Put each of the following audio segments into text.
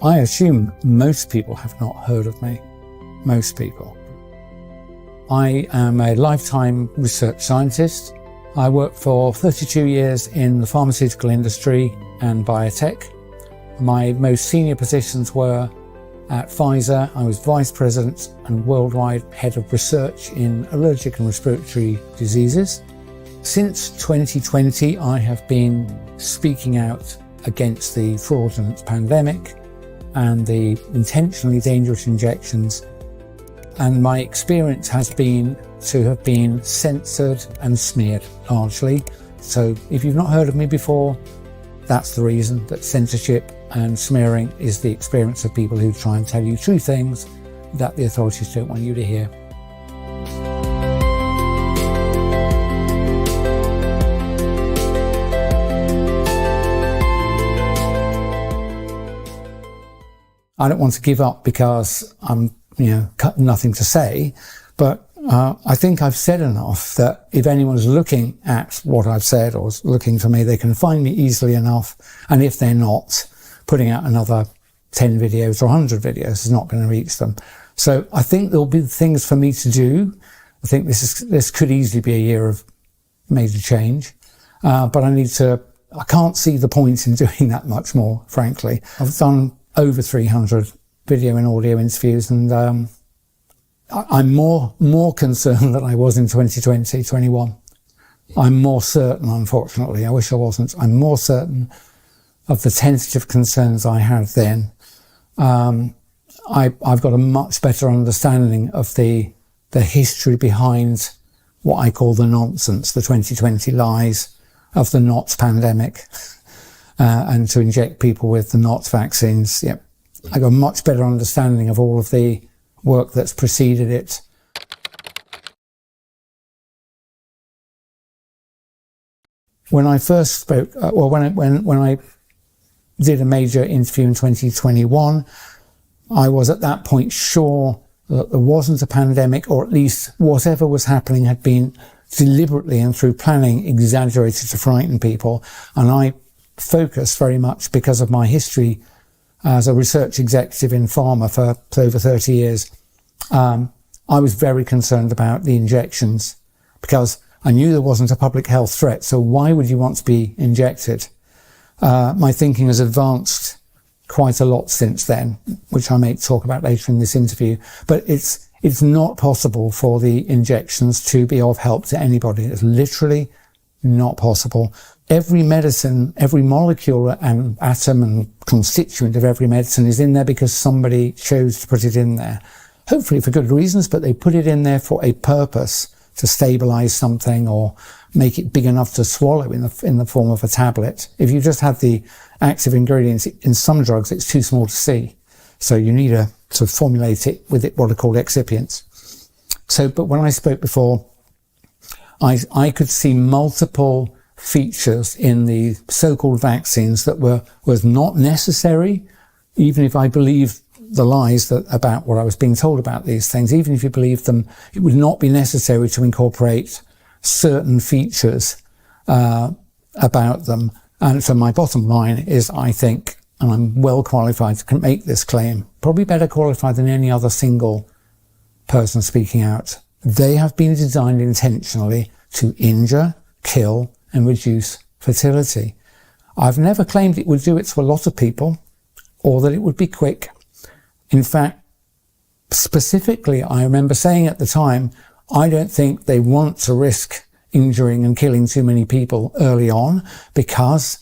I assume most people have not heard of me. Most people. I am a lifetime research scientist. I worked for 32 years in the pharmaceutical industry and biotech. My most senior positions were at Pfizer. I was Vice President and worldwide head of research in allergic and respiratory diseases. Since 2020, I have been speaking out against the fraudulent pandemic and the intentionally dangerous injections. And my experience has been to have been censored and smeared, largely. So if you've not heard of me before, that's the reason, that censorship and smearing is the experience of people who try and tell you true things that the authorities don't want you to hear. I don't want to give up because I'm, nothing to say, but I think I've said enough that if anyone's looking at what I've said or looking for me, they can find me easily enough. And if they're not, putting out another 10 videos or 100 videos is not going to reach them. So I think there'll be things for me to do. I think this could easily be a year of major change. But I can't see the point in doing that much more, frankly. I've done over 300 video and audio interviews, and I'm more concerned than I was in 2020, 21. I'm more certain, unfortunately, I wish I wasn't, I'm more certain of the tentative concerns I had then. I've got a much better understanding of the history behind what I call the nonsense, the 2020 lies of the not pandemic, and to inject people with the not vaccines. Yep. I got a much better understanding of all of the work that's preceded it. When I first spoke, when I did a major interview in 2021, I was at that point sure that there wasn't a pandemic, or at least whatever was happening had been deliberately and through planning exaggerated to frighten people. And I focused very much because of my history as a research executive in pharma for over 30 years. I was very concerned about the injections because I knew there wasn't a public health threat. So why would you want to be injected? My thinking has advanced quite a lot since then, which I may talk about later in this interview. But it's not possible for the injections to be of help to anybody. It's literally not possible. Every medicine, every molecule and atom and constituent of every medicine is in there because somebody chose to put it in there. Hopefully for good reasons, but they put it in there for a purpose, to stabilize something or make it big enough to swallow in the form of a tablet. If you just have the active ingredients in some drugs, it's too small to see. So you need to formulate it with what are called excipients. But when I spoke before, I could see multiple features in the so-called vaccines that was not necessary, even if I believed the lies about what I was being told about these things. Even if you believed them, it would not be necessary to incorporate certain features about them. And so my bottom line is, I think, and I'm well qualified to make this claim, probably better qualified than any other single person speaking out. They have been designed intentionally to injure, kill, and reduce fertility. I've never claimed it would do it to a lot of people, or that it would be quick. In fact, specifically, I remember saying at the time, I don't think they want to risk injuring and killing too many people early on, because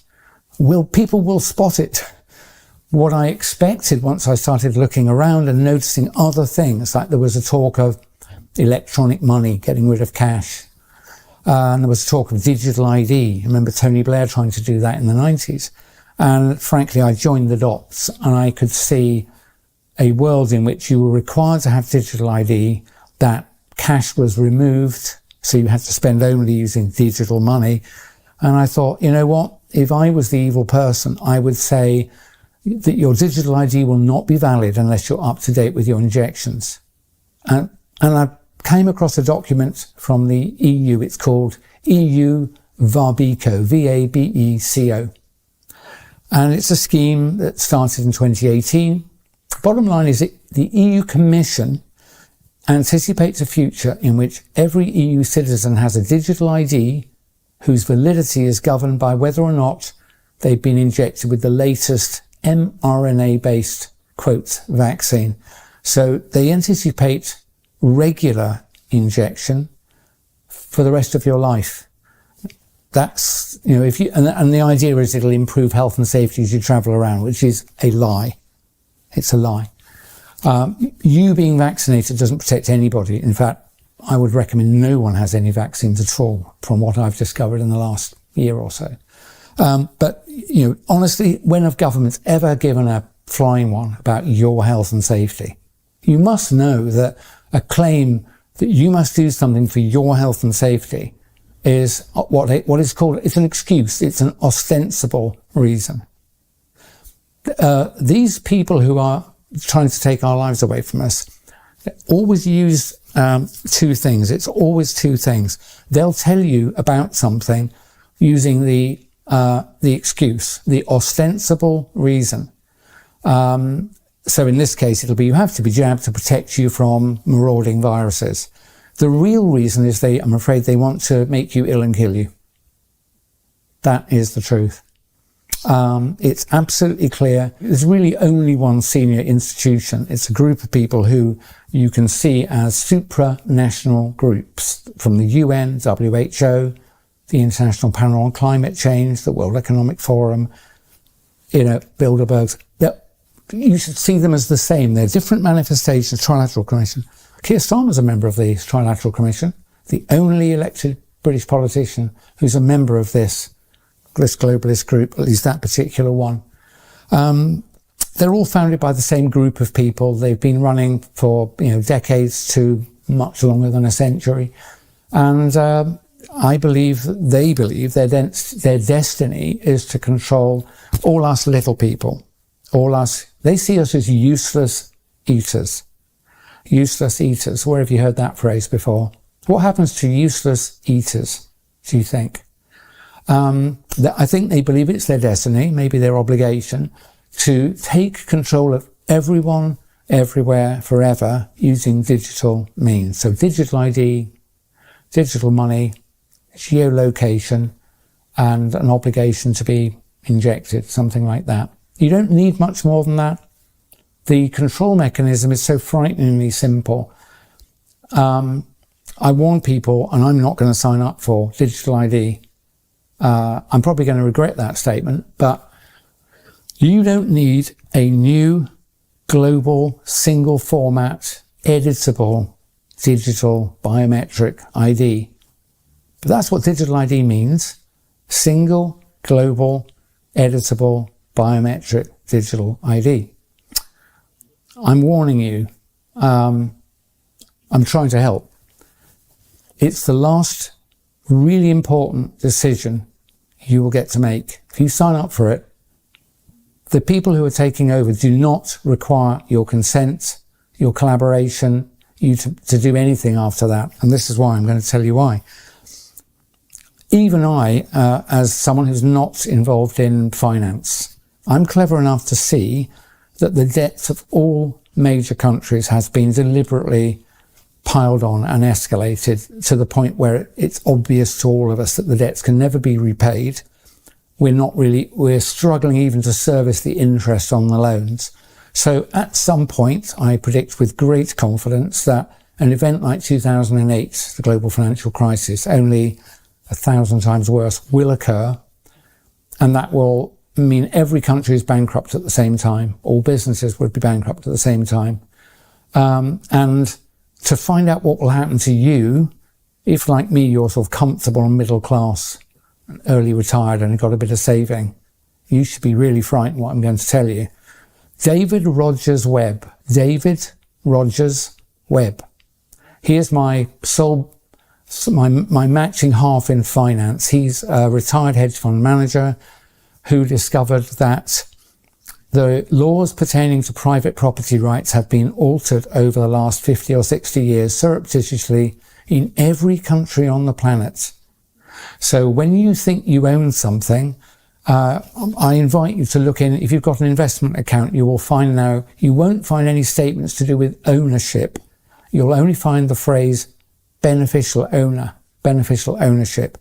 people will spot it. What I expected once I started looking around and noticing other things, like there was a talk of electronic money, getting rid of cash. And there was talk of digital ID. I remember Tony Blair trying to do that in the 90s. And frankly, I joined the dots, and I could see a world in which you were required to have digital ID, that cash was removed, so you had to spend only using digital money. And I thought, you know what? If I was the evil person, I would say that your digital ID will not be valid unless you're up to date with your injections. And I came across a document from the EU. It's called EU Vabeco, V-A-B-E-C-O. And it's a scheme that started in 2018. Bottom line is that the EU Commission anticipates a future in which every EU citizen has a digital ID whose validity is governed by whether or not they've been injected with the latest mRNA-based, quote, vaccine. So they anticipate regular injection for the rest of your life. That's, you know, if you, and the idea is it'll improve health and safety as you travel around, which is a lie. It's a lie. You being vaccinated doesn't protect anybody. In fact, I would recommend no one has any vaccines at all, from what I've discovered in the last year or so. But, you know, honestly, when have governments ever given a flying one about your health and safety? You must know that a claim that you must do something for your health and safety is what is called, it's an excuse, it's an ostensible reason. These people who are trying to take our lives away from us always use two things. It's always two things. They'll tell you about something using the excuse, the ostensible reason. So in this case, it'll be you have to be jabbed to protect you from marauding viruses. The real reason is I'm afraid they want to make you ill and kill you. That is the truth. It's absolutely clear. There's really only one senior institution. It's a group of people who you can see as supranational groups from the UN, WHO, the International Panel on Climate Change, the World Economic Forum, you know, Bilderbergs. You should see them as the same. They're different manifestations. Trilateral Commission. Keir Starmer's a member of the Trilateral Commission, the only elected British politician who's a member of this globalist group, at least that particular one. They're all founded by the same group of people. They've been running for, you know, decades to much longer than a century. And I believe that they believe their destiny is to control all us little people, all us. They see us as useless eaters. Useless eaters. Where have you heard that phrase before? What happens to useless eaters, do you think? I think they believe it's their destiny, maybe their obligation, to take control of everyone, everywhere, forever, using digital means. So digital ID, digital money, geolocation, and an obligation to be injected, something like that. You don't need much more than that. The control mechanism is so frighteningly simple. I warn people, and I'm not going to sign up for digital ID. I'm probably going to regret that statement, but you don't need a new global single format editable digital biometric ID. But that's what digital ID means. Single global editable biometric digital ID. I'm warning you. I'm trying to help. It's the last really important decision you will get to make. If you sign up for it, the people who are taking over do not require your consent, your collaboration, you to do anything after that. And this is why I'm going to tell you why. Even I, as someone who's not involved in finance, I'm clever enough to see that the debts of all major countries has been deliberately piled on and escalated to the point where it's obvious to all of us that the debts can never be repaid. We're struggling even to service the interest on the loans. So at some point, I predict with great confidence that an event like 2008, the global financial crisis, only 1,000 times worse, will occur. And that will mean every country is bankrupt at the same time. All businesses would be bankrupt at the same time. And to find out what will happen to you, if like me, you're sort of comfortable and middle class, and early retired and got a bit of saving, you should be really frightened what I'm going to tell you. David Rogers Webb. David Rogers Webb. Here's my matching half in finance. He's a retired hedge fund manager who discovered that the laws pertaining to private property rights have been altered over the last 50 or 60 years surreptitiously in every country on the planet. So when you think you own something, I invite you to look in. If you've got an investment account, you will find now, you won't find any statements to do with ownership. You'll only find the phrase beneficial owner, beneficial ownership.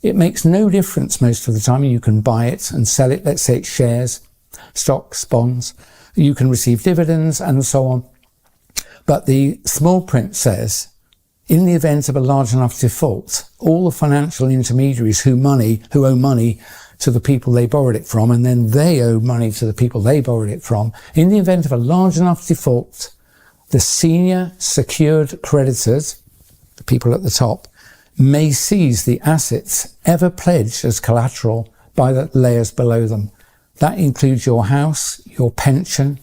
It makes no difference most of the time. You can buy it and sell it. Let's say it's shares, stocks, bonds. You can receive dividends and so on. But the small print says, in the event of a large enough default, all the financial intermediaries who owe money to the people they borrowed it from, and then they owe money to the people they borrowed it from, in the event of a large enough default, the senior secured creditors, the people at the top, may seize the assets ever pledged as collateral by the layers below them. That includes your house, your pension,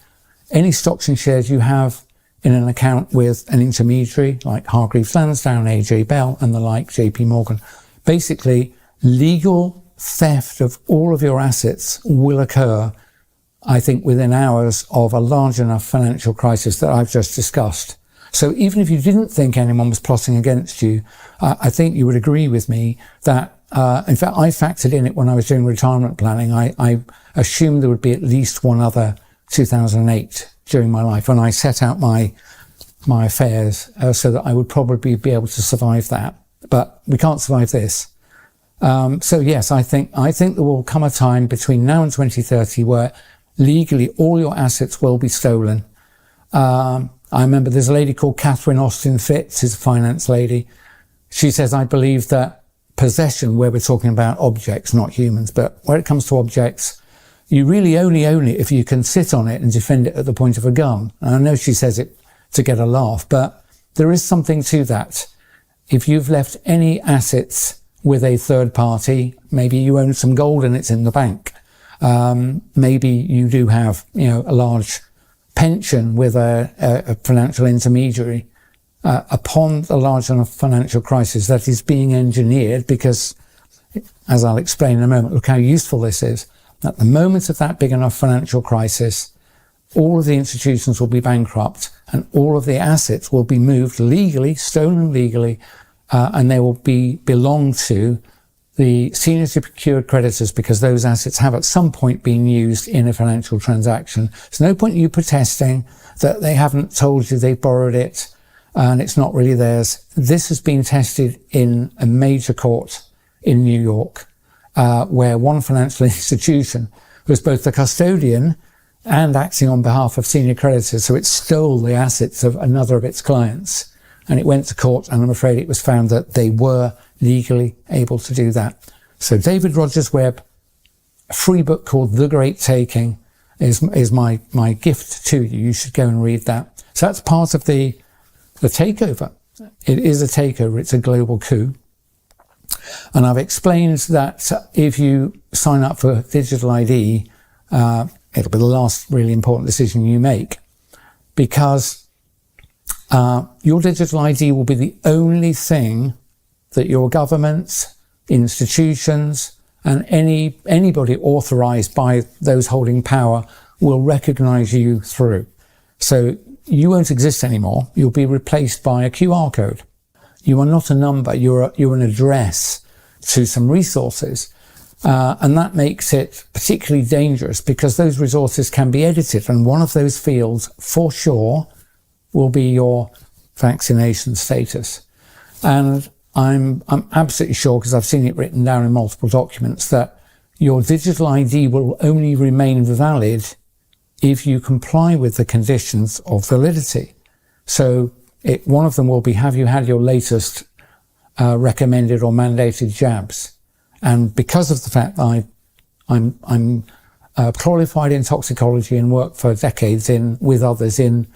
any stocks and shares you have in an account with an intermediary like Hargreaves Lansdown, AJ Bell and the like, JP Morgan. Basically, legal theft of all of your assets will occur, I think, within hours of a large enough financial crisis that I've just discussed. So even if you didn't think anyone was plotting against you, I think you would agree with me that, in fact, I factored in it when I was doing retirement planning. I assumed there would be at least one other 2008 during my life when I set out my affairs, so that I would probably be able to survive that. But we can't survive this. So yes, I think there will come a time between now and 2030 where legally all your assets will be stolen. I remember there's a lady called Catherine Austin Fitz, who's a finance lady. She says, I believe that possession, where we're talking about objects, not humans, but where it comes to objects, you really only own it if you can sit on it and defend it at the point of a gun. And I know she says it to get a laugh, but there is something to that. If you've left any assets with a third party, maybe you own some gold and it's in the bank. Maybe you do have, a large pension with a financial intermediary. Upon a large enough financial crisis that is being engineered, because, as I'll explain in a moment, look how useful this is. At the moment of that big enough financial crisis, all of the institutions will be bankrupt and all of the assets will be moved legally, stolen legally, and they will belong to the senior secured creditors, because those assets have at some point been used in a financial transaction. There's no point in you protesting that they haven't told you they borrowed it and it's not really theirs. This has been tested in a major court in New York, where one financial institution was both the custodian and acting on behalf of senior creditors. So it stole the assets of another of its clients. And it went to court, and I'm afraid it was found that they were legally able to do that. So David Rogers Webb, a free book called The Great Taking, is my gift to you. You should go and read that. So that's part of the takeover. It is a takeover. It's a global coup. And I've explained that if you sign up for digital ID, it'll be the last really important decision you make, because your digital ID will be the only thing that your governments, institutions, and anybody authorized by those holding power will recognize you through. So you won't exist anymore. You'll be replaced by a QR code. You are not a number. You're an address to some resources. And that makes it particularly dangerous, because those resources can be edited. And one of those fields, for sure, will be your vaccination status. And I'm absolutely sure, because I've seen it written down in multiple documents, that your digital ID will only remain valid if you comply with the conditions of validity. So one of them will be, have you had your latest recommended or mandated jabs? And because of the fact that I'm qualified in toxicology and worked for decades with others in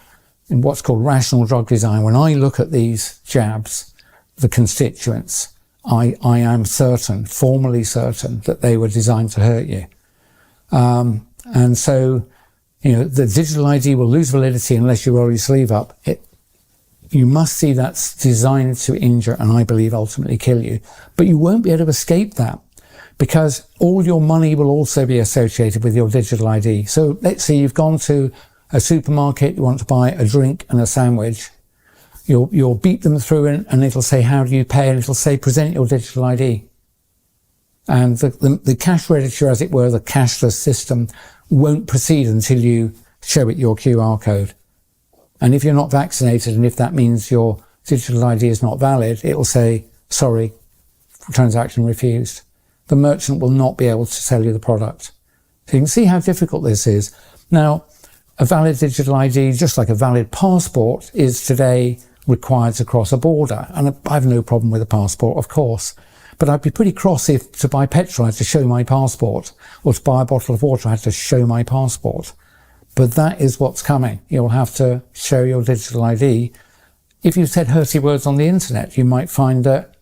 what's called rational drug design, when I look at these jabs, the constituents, I am certain, formally certain, that they were designed to hurt you. And so, the digital ID will lose validity unless you roll your sleeve up. You must see that's designed to injure and, I believe, ultimately kill you. But you won't be able to escape that, because all your money will also be associated with your digital ID. So let's say you've gone to a supermarket, you want to buy a drink and a sandwich. You'll beat them through and it'll say, how do you pay? And it'll say, present your digital ID. And the cash register, as it were, the cashless system, won't proceed until you show it your QR code. And if you're not vaccinated, and if that means your digital ID is not valid, it will say, sorry, transaction refused. The merchant will not be able to sell you the product. So you can see how difficult this is. Now, a valid digital ID, just like a valid passport, is today required to cross a border. And I have no problem with a passport, of course. But I'd be pretty cross if to buy petrol I had to show my passport, or to buy a bottle of water I had to show my passport. But that is what's coming. You'll have to show your digital ID. If you said hurty words on the internet, you might find that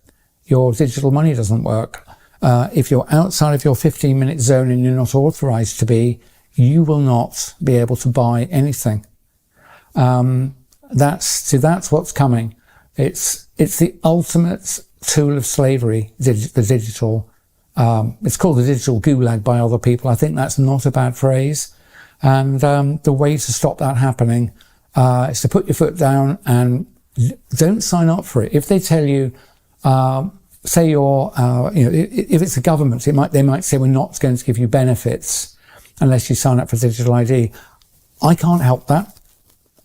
your digital money doesn't work. If you're outside of your 15-minute zone and you're not authorized to be, you will not be able to buy anything. That's what's coming. It's the ultimate tool of slavery, the digital. It's called the digital gulag by other people. I think that's not a bad phrase. And the way to stop that happening is to put your foot down and don't sign up for it. If they tell you, say you're, if it's a government, they might say we're not going to give you benefits unless you sign up for digital ID. I can't help that.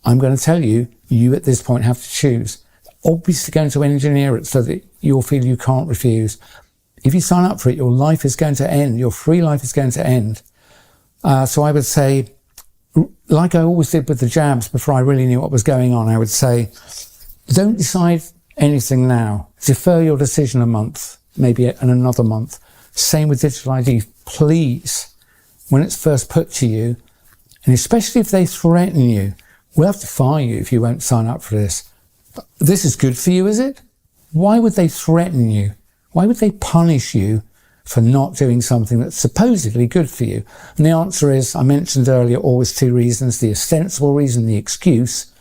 I'm going to tell you, you at this point have to choose. Obviously going to engineer it so that you'll feel you can't refuse. If you sign up for it, your life is going to end. Your free life is going to end. So I would say, like I always did with the jabs before I really knew what was going on, I would say, don't decide anything now. Defer your decision a month, maybe another month. Same with digital ID. Please, when it's first put to you, and especially if they threaten you, we'll have to fire you if you won't sign up for this. This is good for you, is it? Why would they threaten you? Why would they punish you for not doing something that's supposedly good for you? And the answer is, I mentioned earlier, always two reasons: the ostensible reason, the excuse,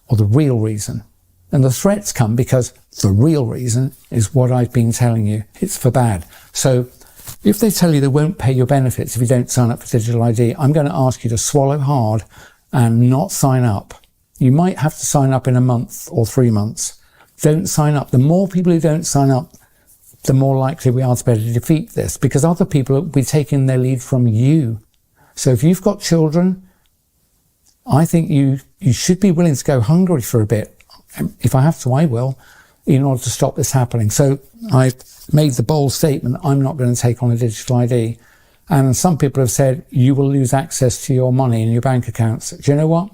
or the real reason. And the threats come because the real reason is what I've been telling you. It's for bad. So if they tell you they won't pay your benefits if you don't sign up for digital ID, I'm going to ask you to swallow hard and not sign up. You might have to sign up in a month or 3 months. Don't sign up. The more people who don't sign up, the more likely we are to be able to defeat this, because other people will be taking their lead from you. So if you've got children, I think you should be willing to go hungry for a bit. If I have to, I will, in order to stop this happening. So I've made the bold statement, I'm not going to take on a digital ID. And some people have said, you will lose access to your money in your bank accounts. Do you know what?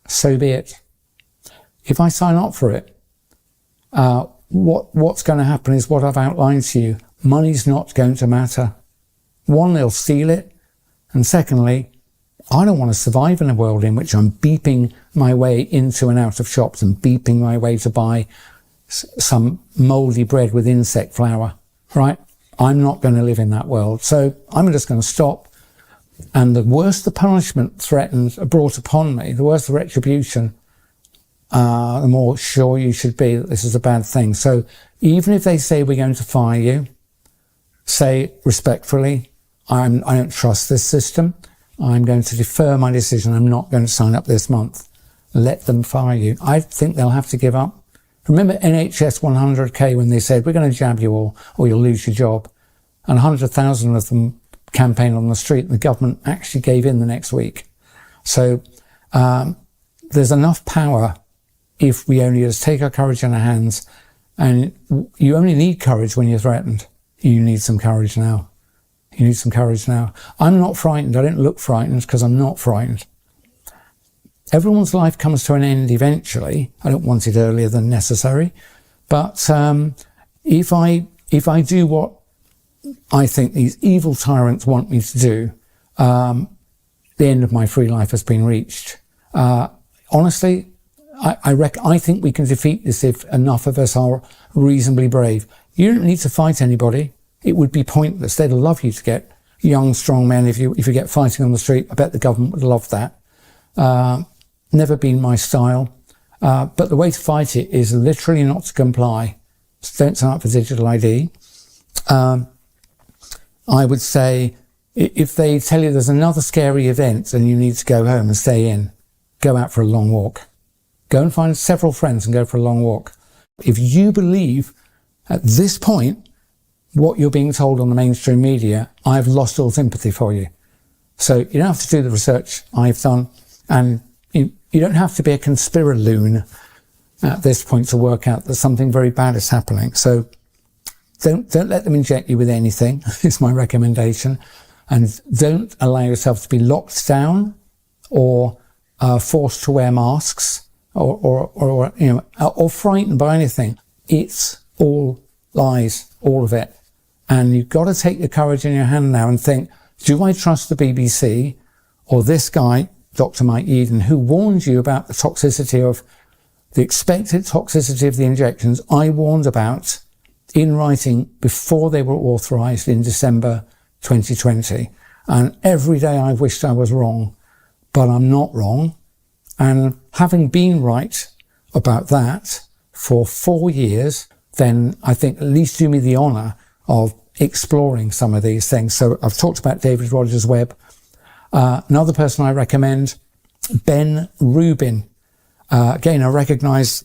So be it. If I sign up for it, what's going to happen is what I've outlined to you. Money's not going to matter. One, they'll steal it. And secondly, I don't want to survive in a world in which I'm beeping my way into and out of shops and beeping my way to buy some mouldy bread with insect flour, right? I'm not going to live in that world. So I'm just going to stop. And the worse the punishment threatened brought upon me, the worse the retribution, the more sure you should be that this is a bad thing. So even if they say we're going to fire you, say respectfully, I don't trust this system. I'm going to defer my decision. I'm not going to sign up this month. Let them fire you. I think they'll have to give up. Remember NHS 100K when they said, we're going to jab you all or you'll lose your job. And 100,000 of them campaigned on the street, and the government actually gave in the next week. So there's enough power if we only just take our courage in our hands. And you only need courage when you're threatened. You need some courage now. You need some courage now. I'm not frightened. I don't look frightened because I'm not frightened. Everyone's life comes to an end eventually. I don't want it earlier than necessary. But if I do what I think these evil tyrants want me to do, the end of my free life has been reached. Honestly, I think we can defeat this if enough of us are reasonably brave. You don't need to fight anybody. It would be pointless. They'd love you to get young, strong men if you get fighting on the street. I bet the government would love that. Never been my style. But the way to fight it is literally not to comply. So don't sign up for digital ID. I would say if they tell you there's another scary event and you need to go home and stay in, go out for a long walk. Go and find several friends and go for a long walk. If you believe at this point what you're being told on the mainstream media, I've lost all sympathy for you. So you don't have to do the research I've done, and you don't have to be a conspiraloon at this point to work out that something very bad is happening. So don't let them inject you with anything, is my recommendation. And don't allow yourself to be locked down or forced to wear masks or frightened by anything. It's all lies, all of it. And you've got to take your courage in your hand now and think, do I trust the BBC or this guy, Dr. Mike Yeadon, who warned you about the toxicity of the expected toxicity of the injections I warned about in writing before they were authorised in December 2020. And every day I've wished I was wrong, but I'm not wrong. And having been right about that for 4 years, then I think at least do me the honour of exploring some of these things. So I've talked about David Rogers Webb. Another person I recommend, Ben Rubin. Again, I recognise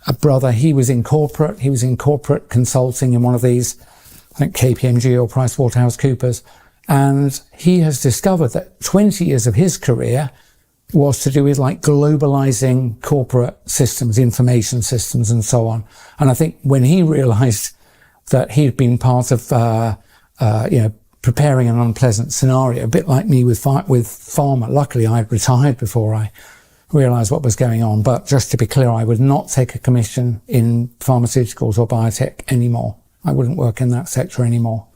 a brother. He was in corporate consulting in one of these, I think KPMG or PricewaterhouseCoopers. And he has discovered that 20 years of his career was to do with like globalizing corporate systems, information systems and so on. And I think when he realized that he'd been part of, preparing an unpleasant scenario, a bit like me with pharma. Luckily, I had retired before I realised what was going on. But just to be clear, I would not take a commission in pharmaceuticals or biotech anymore. I wouldn't work in that sector anymore.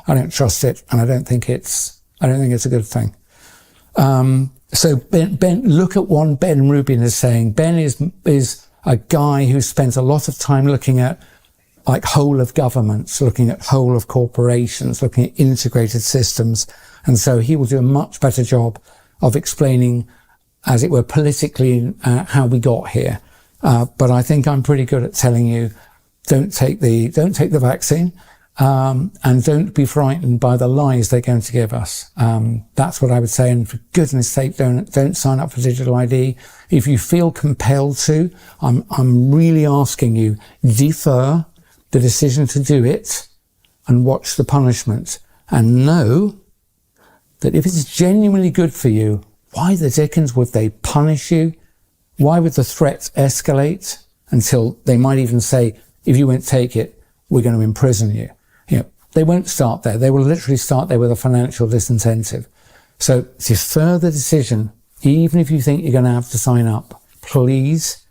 I don't trust it, and I don't think it's a good thing. So Ben, look at what Ben Rubin is saying. Ben is a guy who spends a lot of time looking at like whole of governments, looking at whole of corporations, looking at integrated systems. And so he will do a much better job of explaining, as it were, politically how we got here. But I think I'm pretty good at telling you, don't take the vaccine, and don't be frightened by the lies they're going to give us. That's what I would say. And for goodness sake, don't sign up for digital ID. If you feel compelled to, I'm really asking you, defer the decision to do it and watch the punishment, and know that if it's genuinely good for you, why the dickens would they punish you? Why would the threats escalate until they might even say, if you won't take it, we're going to imprison you? They won't start there. They will literally start there with a financial disincentive. So defer the decision, even if you think you're going to have to sign up, please,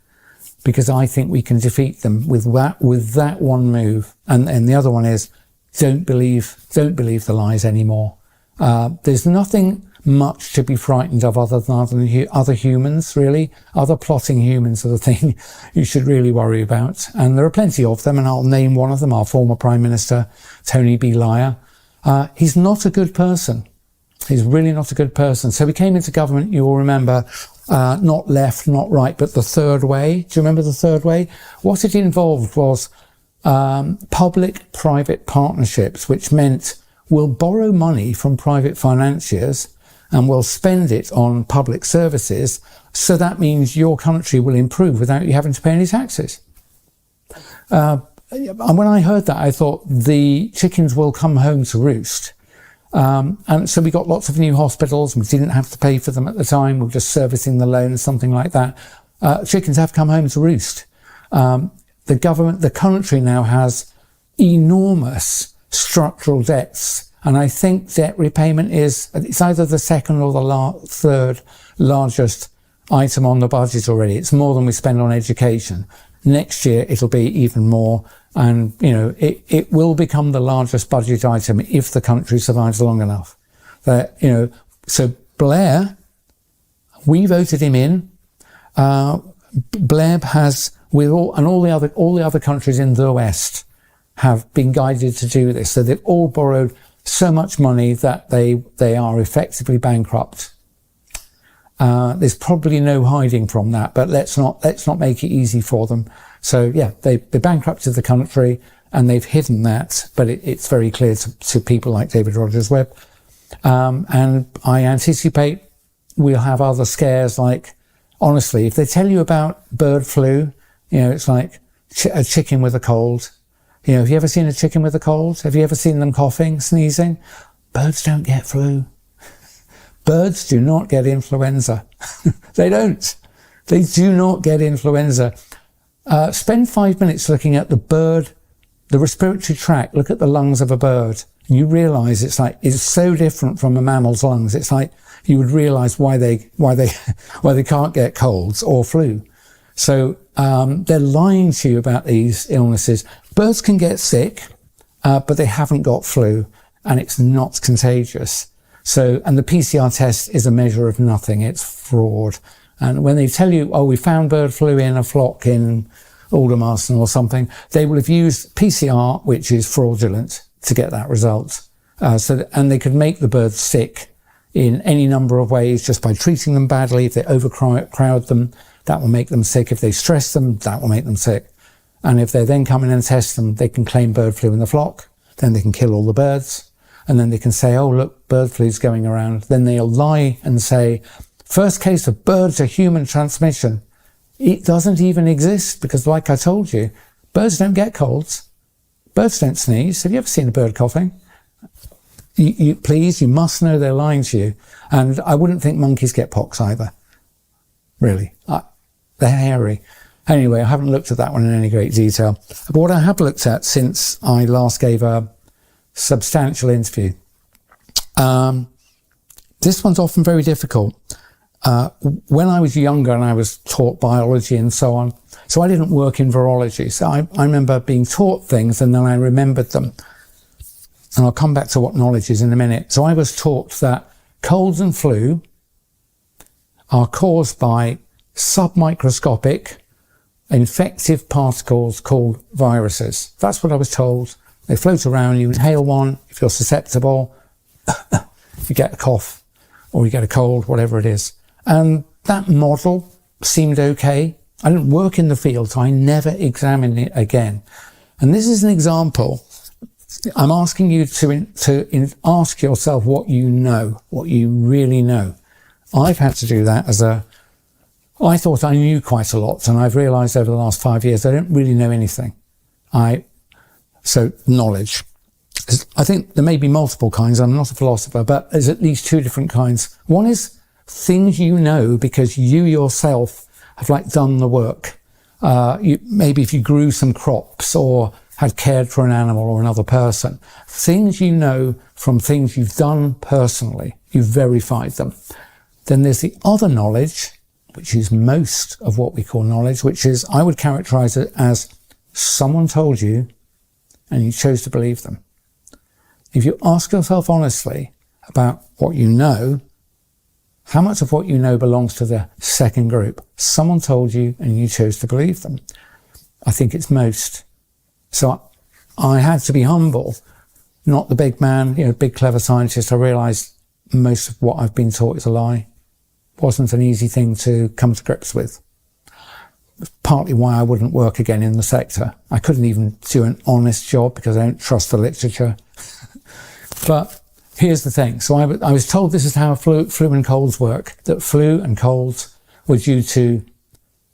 because I think we can defeat them with that one move. And the other one is, don't believe the lies anymore. There's nothing much to be frightened of other than other humans, really. Other plotting humans are the thing you should really worry about. And there are plenty of them, and I'll name one of them, our former Prime Minister, Tony B. Lyer. He's not a good person. He's really not a good person. So we came into government, you will remember, not left, not right, but the third way. Do you remember the third way? What it involved was public-private partnerships, which meant we'll borrow money from private financiers and we'll spend it on public services. So that means your country will improve without you having to pay any taxes. And when I heard that, I thought the chickens will come home to roost. And so we got lots of new hospitals. We didn't have to pay for them at the time. We were just servicing the loan, something like that. Chickens have come home to roost. The country now has enormous structural debts. And I think debt repayment it's either the second or the third largest item on the budget already. It's more than we spend on education. Next year, it'll be even more. And, it will become the largest budget item if the country survives long enough. So Blair, we voted him in. Blair has, all the other countries in the West have been guided to do this. So they've all borrowed so much money that they are effectively bankrupt. There's probably no hiding from that, but let's not make it easy for them. So yeah, they bankrupted the country and they've hidden that, but it's very clear to people like David Rogers Webb. And I anticipate we'll have other scares, like, honestly, if they tell you about bird flu, it's like a chicken with a cold. You know, have you ever seen a chicken with a cold? Have you ever seen them coughing, sneezing? Birds don't get flu. Birds do not get influenza. They don't. They do not get influenza. Spend 5 minutes looking at the bird, the respiratory tract. Look at the lungs of a bird. And you realise it's so different from a mammal's lungs. It's like you would realise why they can't get colds or flu. So they're lying to you about these illnesses. Birds can get sick, but they haven't got flu, and it's not contagious. So, and the PCR test is a measure of nothing. It's fraud. And when they tell you, oh, we found bird flu in a flock in Aldermaston or something, they will have used PCR, which is fraudulent, to get that result. And they could make the birds sick in any number of ways just by treating them badly. If they overcrowd them, that will make them sick. If they stress them, that will make them sick. And if they then come in and test them, they can claim bird flu in the flock. Then they can kill all the birds. And then they can say, oh, look, bird flu is going around. Then they'll lie and say, first case of bird to human transmission. It doesn't even exist because, like I told you, birds don't get colds. Birds don't sneeze. Have you ever seen a bird coughing? Please, you must know they're lying to you. And I wouldn't think monkeys get pox either. Really. They're hairy. Anyway, I haven't looked at that one in any great detail. But what I have looked at since I last gave a substantial interview, this one's often very difficult. When I was younger and I was taught biology and so on, so I didn't work in virology. So I remember being taught things and then I remembered them. And I'll come back to what knowledge is in a minute. So I was taught that colds and flu are caused by submicroscopic infective particles called viruses. That's what I was told. They float around, you inhale one, if you're susceptible, you get a cough or you get a cold, whatever it is. And that model seemed okay. I didn't work in the field, so I never examined it again. And this is an example. I'm asking you to ask yourself what you know, what you really know. I've had to do that I thought I knew quite a lot, and I've realised over the last 5 years I don't really know anything. So knowledge. I think there may be multiple kinds. I'm not a philosopher, but there's at least two different kinds. One is things you know because you yourself have done the work. Maybe if you grew some crops or had cared for an animal or another person. Things you know from things you've done personally. You've verified them. Then there's the other knowledge, which is most of what we call knowledge, which is, I would characterize it as someone told you and you chose to believe them. If you ask yourself honestly about what you know, how much of what you know belongs to the second group? Someone told you and you chose to believe them. I think it's most. So I had to be humble, not the big man, big clever scientist. I realized most of what I've been taught is a lie. Wasn't an easy thing to come to grips with. Partly why I wouldn't work again in the sector. I couldn't even do an honest job because I don't trust the literature. But here's the thing. So I was told this is how flu and colds work, that flu and colds were due to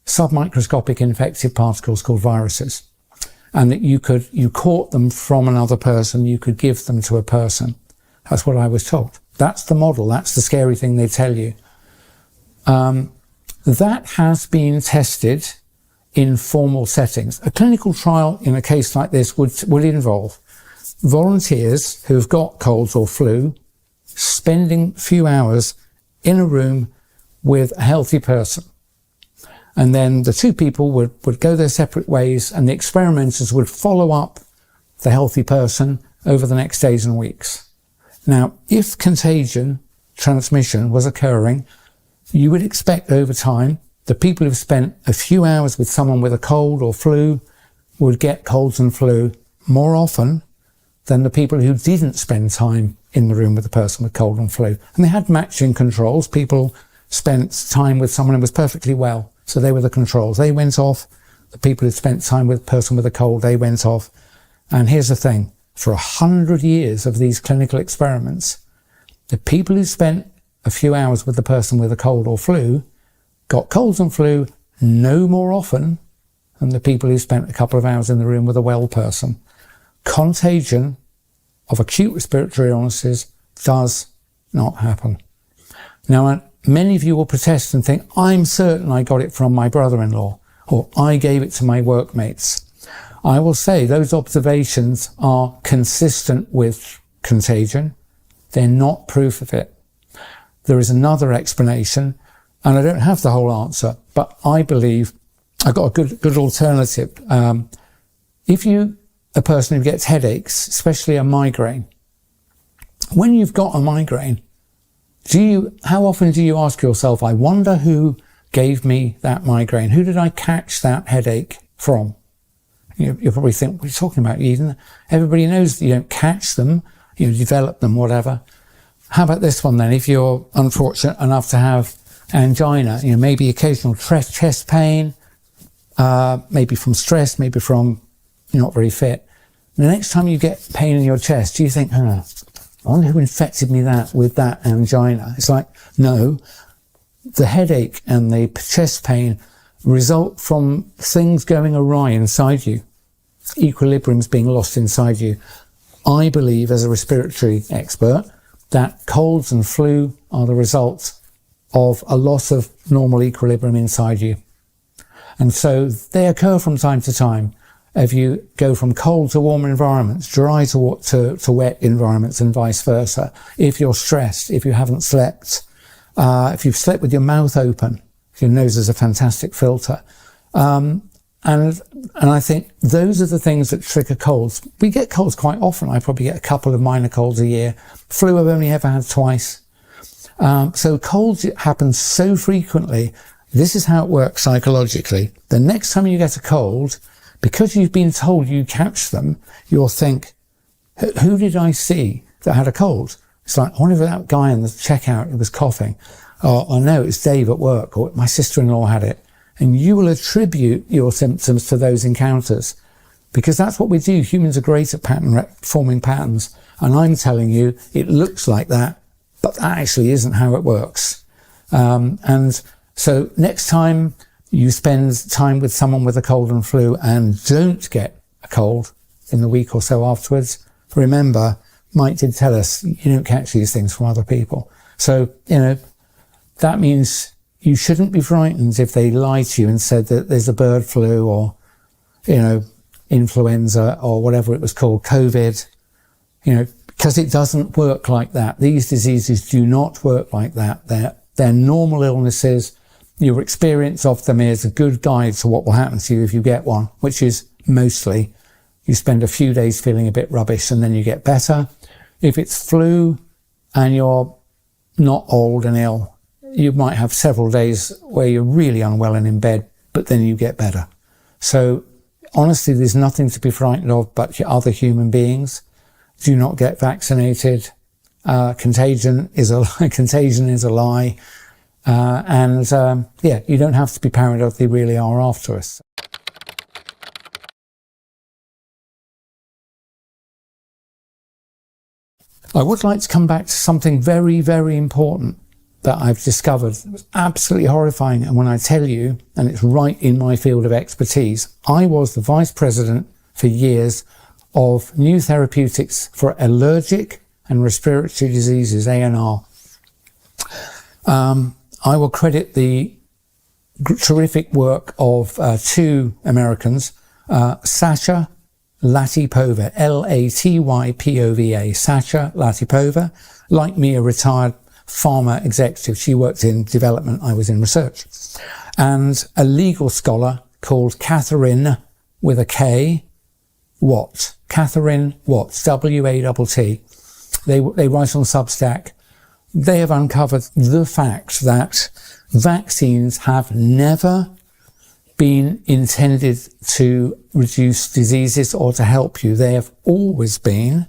submicroscopic infective particles called viruses. And that you caught them from another person, you could give them to a person. That's what I was told. That's the model. That's the scary thing they tell you. That has been tested in formal settings. A clinical trial in a case like this would involve volunteers who have got colds or flu spending a few hours in a room with a healthy person. And then the two people would go their separate ways and the experimenters would follow up the healthy person over the next days and weeks. Now, if contagion, transmission was occurring, you would expect over time the people who've spent a few hours with someone with a cold or flu would get colds and flu more often than the people who didn't spend time in the room with the person with cold and flu. And they had matching controls. People spent time with someone who was perfectly well. So they were the controls. They went off. The people who spent time with a person with a cold, they went off. And here's the thing. For 100 years of these clinical experiments, the people who spent a few hours with the person with a cold or flu got colds and flu no more often than the people who spent a couple of hours in the room with a well person. contagion of acute respiratory illnesses does not happen. Now, many of you will protest and think, I'm certain I got it from my brother-in-law, or I gave it to my workmates. I will say those observations are consistent with contagion. They're not proof of it. There is another explanation, and I don't have the whole answer, but I believe I've got a good alternative. If you, a person who gets headaches, especially a migraine, when you've got a migraine, how often do you ask yourself, I wonder who gave me that migraine? Who did I catch that headache from? You'll probably think, what are you talking about, Yeadon? Everybody knows that you don't catch them, you develop them, whatever. How about this one then? If you're unfortunate enough to have angina, maybe occasional chest pain, maybe from stress, maybe from you're not very fit. The next time you get pain in your chest, do you think, I wonder who infected me with that angina? It's like, no, the headache and the chest pain result from things going awry inside you. Equilibrium's being lost inside you. I believe, as a respiratory expert, that colds and flu are the result of a loss of normal equilibrium inside you. And so they occur from time to time. If you go from cold to warm environments, dry to wet environments, and vice versa. If you're stressed, if you haven't slept, if you've slept with your mouth open, your nose is a fantastic filter. And I think those are the things that trigger colds. We get colds quite often. I probably get a couple of minor colds a year. Flu I've only ever had twice. So colds happen so frequently. This is how it works psychologically. The next time you get a cold, because you've been told you catch them, you'll think, who did I see that had a cold? It's like, I wonder if that guy in the checkout who was coughing. Or I know it's Dave at work, or my sister-in-law had it. And you will attribute your symptoms to those encounters, because that's what we do. Humans are great at forming patterns. And I'm telling you, it looks like that, but that actually isn't how it works. And so next time you spend time with someone with a cold and flu and don't get a cold in the week or so afterwards, remember, Mike did tell us you don't catch these things from other people. So, that means you shouldn't be frightened if they lie to you and said that there's a bird flu or, influenza or whatever it was called, COVID, because it doesn't work like that. These diseases do not work like that. They're normal illnesses. Your experience of them is a good guide to what will happen to you if you get one, which is mostly you spend a few days feeling a bit rubbish and then you get better. If it's flu and you're not old and ill, you might have several days where you're really unwell and in bed, but then you get better. So honestly, there's nothing to be frightened of but your other human beings. Do not get vaccinated. Contagion is a lie. You don't have to be paranoid. They really are after us. I would like to come back to something very, very important that I've discovered. It was absolutely horrifying. And when I tell you, and it's right in my field of expertise, I was the vice president for years of new therapeutics for allergic and respiratory diseases, ANR. I will credit the terrific work of two Americans, Sasha Latypova, Latypova, Sasha Latypova, like me, a retired pharma executive. She worked in development, I was in research. And a legal scholar called Catherine, with a K, Watt. Catherine Watt, W-A-T-T. They write on Substack. They have uncovered the fact that vaccines have never been intended to reduce diseases or to help you. They have always been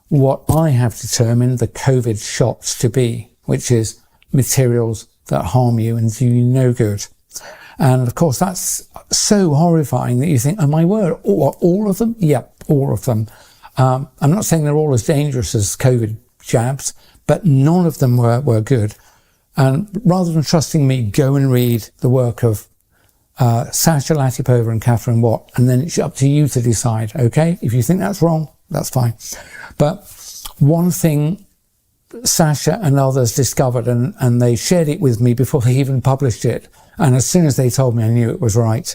what I have determined the COVID shots to be, which is materials that harm you and do you no good. And of course, that's so horrifying that you think, oh my word, all of them? Yep, all of them. I'm not saying they're all as dangerous as COVID jabs, but none of them were good. And rather than trusting me, go and read the work of Sasha Latypova and Catherine Watt, and then it's up to you to decide, okay? If you think that's wrong, That's fine. But one thing Sasha and others discovered, and they shared it with me before they even published it, and as soon as they told me, I knew it was right.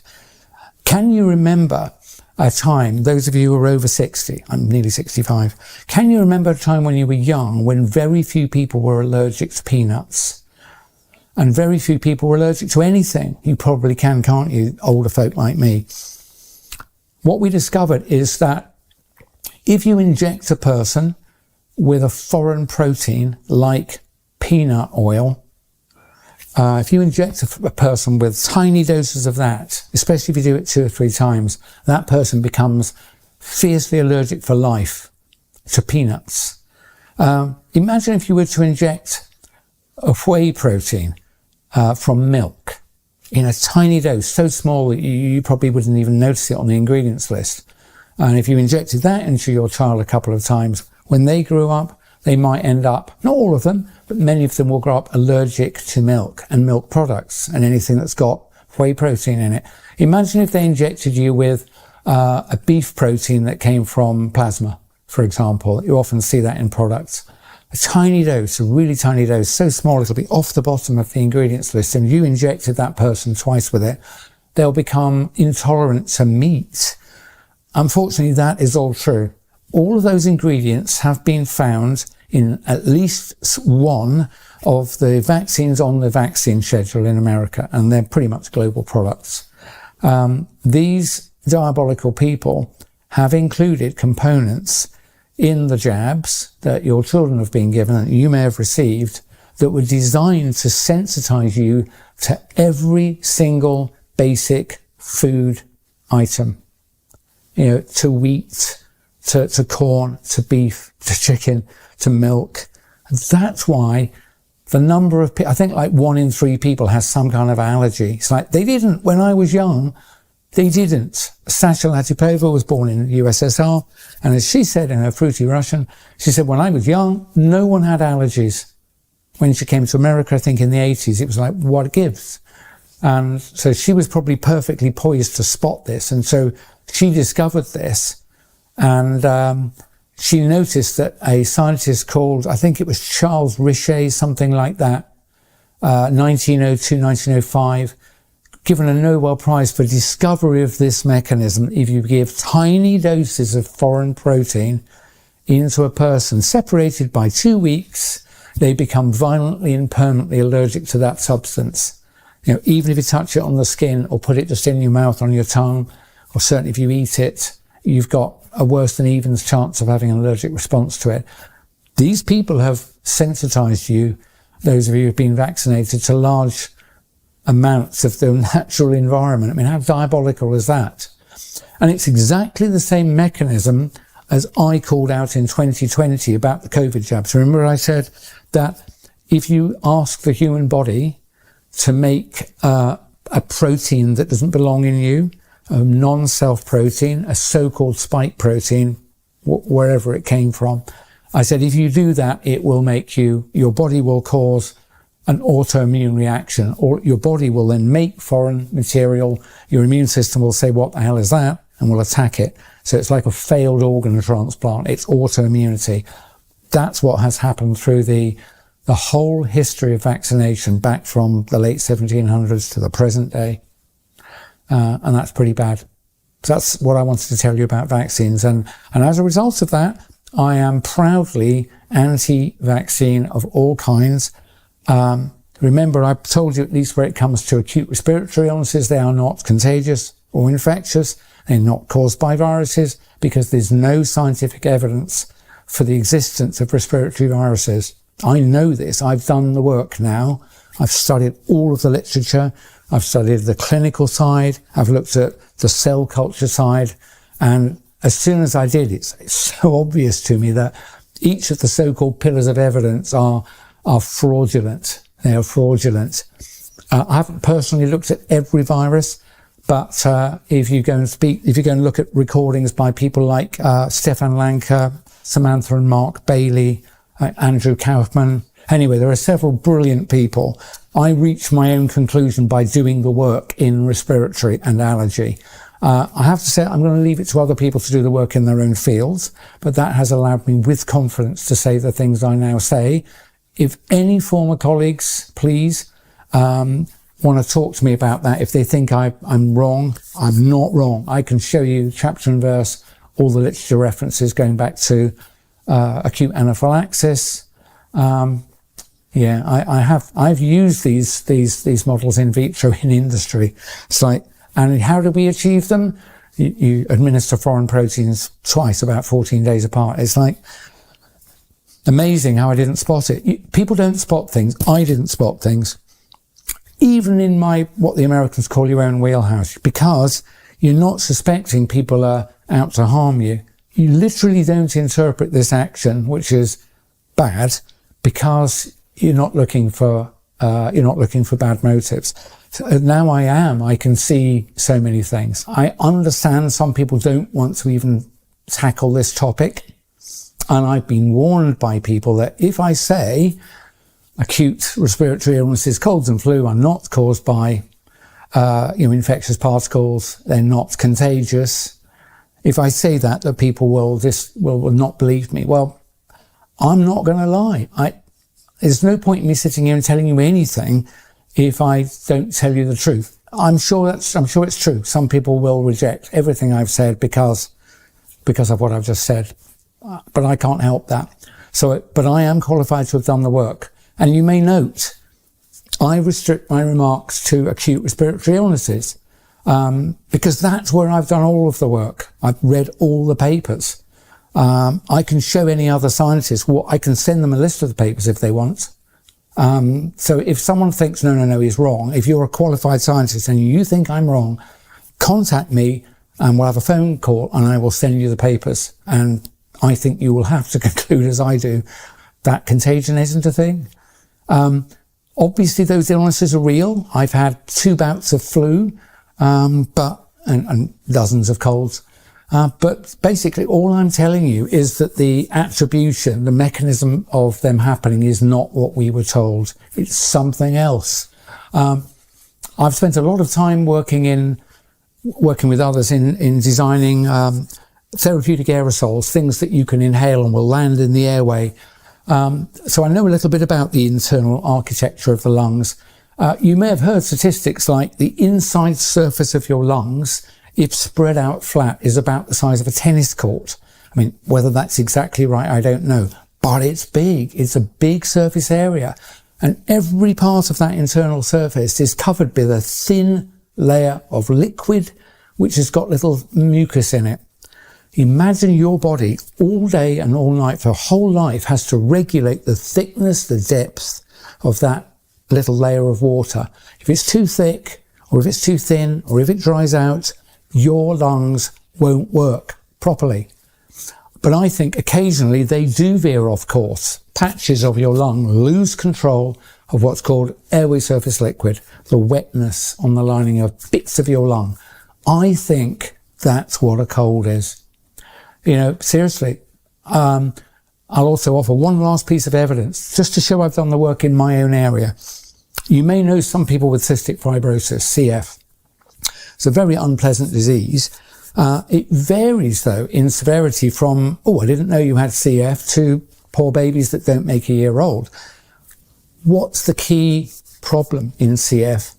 Can you remember a time, those of you who are over 60, I'm nearly 65, can you remember a time when you were young when very few people were allergic to peanuts? And very few people were allergic to anything? You probably can, can't you, older folk like me? What we discovered is that if you inject a person with a foreign protein like peanut oil, if you inject a person with tiny doses of that, especially if you do it 2 or 3 times, that person becomes fiercely allergic for life to peanuts. Imagine if you were to inject a whey protein from milk in a tiny dose, so small that you probably wouldn't even notice it on the ingredients list. And if you injected that into your child a couple of times, when they grew up, they might end up, not all of them, but many of them will grow up allergic to milk and milk products and anything that's got whey protein in it. Imagine if they injected you with a beef protein that came from plasma, for example. You often see that in products. A tiny dose, a really tiny dose, so small it'll be off the bottom of the ingredients list, and you injected that person twice with it, they'll become intolerant to meat. Unfortunately, that is all true. All of those ingredients have been found in at least one of the vaccines on the vaccine schedule in America, and they're pretty much global products. These diabolical people have included components in the jabs that your children have been given and you may have received that were designed to sensitize you to every single basic food item. You know, to wheat, to corn, to beef, to chicken, to milk. That's why the number of people, I think like 1 in 3 people has some kind of allergy. It's like, they didn't, when I was young, they didn't. Sasha Latypova was born in the USSR, and as she said in her fruity Russian, she said, when I was young, no one had allergies. When she came to America, I think in the 80s, it was like, what gives? And so she was probably perfectly poised to spot this, and so she discovered this, and she noticed that a scientist called, I think it was Charles Richet, something like that, 1902, 1905, given a Nobel Prize for discovery of this mechanism. If you give tiny doses of foreign protein into a person, separated by 2 weeks, they become violently and permanently allergic to that substance. You know, even if you touch it on the skin or put it just in your mouth, on your tongue, or certainly if you eat it, you've got a worse than evens chance of having an allergic response to it. These people have sensitized you, those of you who've been vaccinated, to large amounts of the natural environment. I mean, how diabolical is that? And it's exactly the same mechanism as I called out in 2020 about the COVID jabs. Remember I said that if you ask the human body to make a protein that doesn't belong in you, a non-self protein, a so-called spike protein, wherever it came from, I said if you do that, it will make you, your body will cause an autoimmune reaction, or your body will then make foreign material, your immune system will say, what the hell is that? And will attack it. So it's like a failed organ transplant. It's autoimmunity. That's what has happened through the whole history of vaccination, back from the late 1700s to the present day. And that's pretty bad. So that's what I wanted to tell you about vaccines. And as a result of that, I am proudly anti-vaccine of all kinds. Remember, I've told you, at least where it comes to acute respiratory illnesses, they are not contagious or infectious. They're not caused by viruses, because there's no scientific evidence for the existence of respiratory viruses. I know this. I've done the work now. I've studied all of the literature. I've studied the clinical side. I've looked at the cell culture side. And as soon as I did, it's so obvious to me that each of the so-called pillars of evidence are fraudulent. They are fraudulent. I haven't personally looked at every virus, but if you go and look at recordings by people like Stefan Lanka, Samantha and Mark Bailey, Andrew Kaufman. Anyway, there are several brilliant people. I reached my own conclusion by doing the work in respiratory and allergy. I have to say I'm going to leave it to other people to do the work in their own fields, but that has allowed me with confidence to say the things I now say. If any former colleagues, please, want to talk to me about that, if they think I'm wrong, I'm not wrong. I can show you chapter and verse, all the literature references going back to acute anaphylaxis. I've used these models in vitro in industry. It's like, and how do we achieve them? You administer foreign proteins twice, about 14 days apart. It's like amazing how I didn't spot it. People don't spot things. I didn't spot things. Even in what the Americans call your own wheelhouse, because you're not suspecting people are out to harm you. You literally don't interpret this action, which is bad, because you're not looking for bad motives. So now I can see so many things. I understand some people don't want to even tackle this topic. And I've been warned by people that if I say acute respiratory illnesses, colds and flu are not caused by, infectious particles, they're not contagious. If I say that people will not believe me. Well, I'm not going to lie. There's no point in me sitting here and telling you anything if I don't tell you the truth. I'm sure it's true. Some people will reject everything I've said because of what I've just said. But I can't help that. But I am qualified to have done the work. And you may note, I restrict my remarks to acute respiratory illnesses, because that's where I've done all of the work. I've read all the papers. I can show any other scientist, I can send them a list of the papers if they want. So if someone thinks, no, he's wrong, if you're a qualified scientist and you think I'm wrong, contact me and we'll have a phone call and I will send you the papers. And I think you will have to conclude, as I do, that contagion isn't a thing. Obviously those illnesses are real. I've had 2 bouts of flu, and dozens of colds. But basically all I'm telling you is that the attribution, the mechanism of them happening is not what we were told. It's something else. I've spent a lot of time working with others in designing therapeutic aerosols, things that you can inhale and will land in the airway. So I know a little bit about the internal architecture of the lungs. You may have heard statistics like the inside surface of your lungs, if spread out flat, is about the size of a tennis court. I mean, whether that's exactly right, I don't know. But it's big. It's a big surface area. And every part of that internal surface is covered with a thin layer of liquid, which has got little mucus in it. Imagine your body all day and all night for whole life has to regulate the thickness, the depth of that little layer of water. If it's too thick, or if it's too thin, or if it dries out, your lungs won't work properly. But I think occasionally they do veer off course. Patches of your lung lose control of what's called airway surface liquid, the wetness on the lining of bits of your lung. I think that's what a cold is. Seriously. I'll also offer one last piece of evidence, just to show I've done the work in my own area. You may know some people with cystic fibrosis, CF. It's a very unpleasant disease. It varies, though, in severity from, I didn't know you had CF, to poor babies that don't make a year old. What's the key problem in CF?